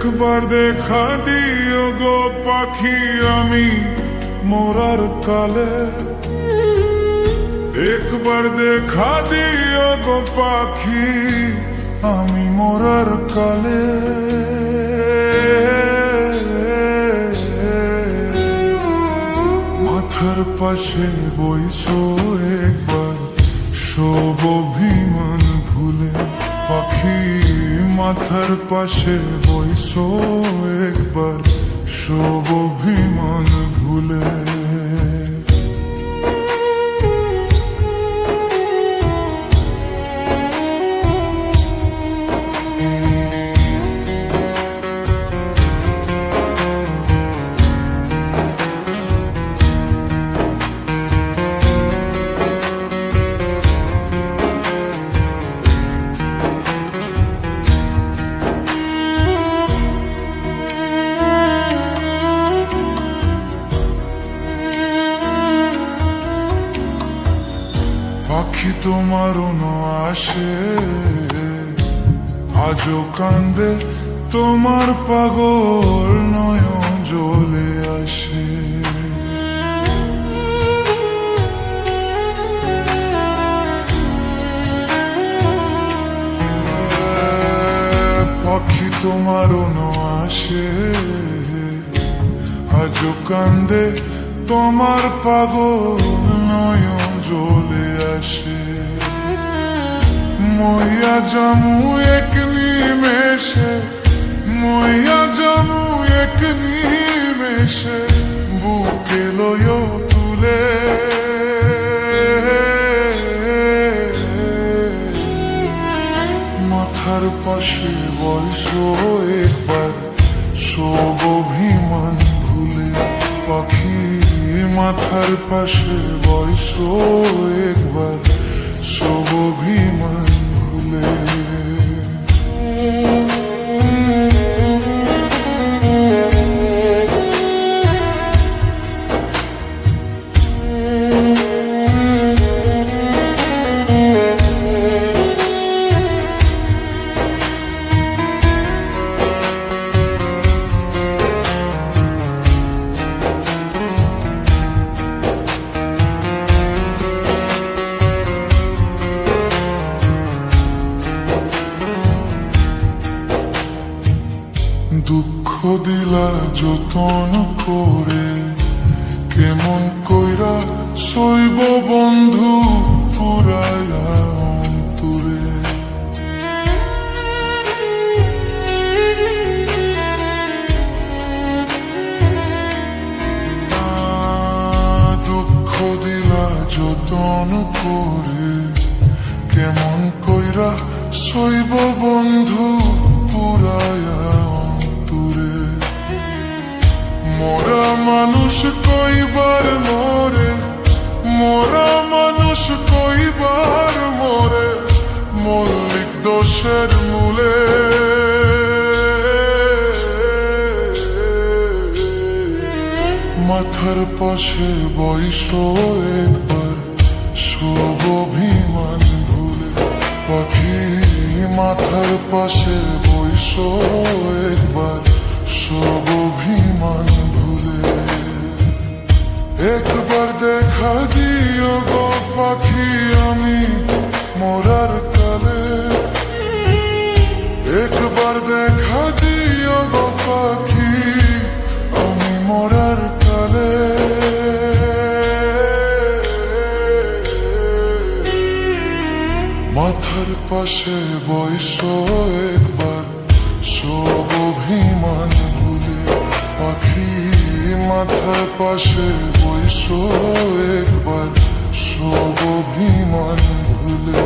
একবার দেখা দিও গো পাখি আমি মোরার কালে, একবার দেখা দিও গো পাখি আমি মোরার কালে। মাথার পাশে বইসো একবার সব অভিমান ভুলে, পাখি মাথার পাশে বইসো একবার সব অভিমান ভুলে। পাখি তোমার আসে আজও কান্দে, তোমার পাগল নয়ন জ্বলে আসে। পাখি তোমার আসে আজও কান্দে, তোমার পাগল নয়ন জ্বলে আসে। মইয়া জামু এক নিমেষে, মইয়া জামু এক নিমেষে বুকে লয় তুলে। মাথার পাশে বয়সো একবার সব অভিমান ভুলে, পাখি মাথার পাশে বয়সো একবার সব অভিমান ভুলে। দুঃখ দিলা যতন করে, কেমন কইরা সইব বন্ধু পুরায়া অন্তরে। দুঃখ দিলা যতন করে, কেমন কইরা সইব বন্ধু পুরায়া। মোরা মানুষ কইবার মরে, মোরা মানুষ কইবার মরে, মল্লিক দোষের মূলে। মাথার পাশে বইসো একবার সব অভিমান ভুলে, পাখি মাথার পাশে বইসো একবার সব অভিমান ভুলে। একবার দেখা দিও গো পাখি আমি মোরার কালে, একবার দেখা দিও গো পাখি আমি মোরার কালে। মাথার পাশে বইসো একবার সব অভিমান ভুলে, পাখি মাথার পাশে বইসো একবার সব অভিমান ভুলে।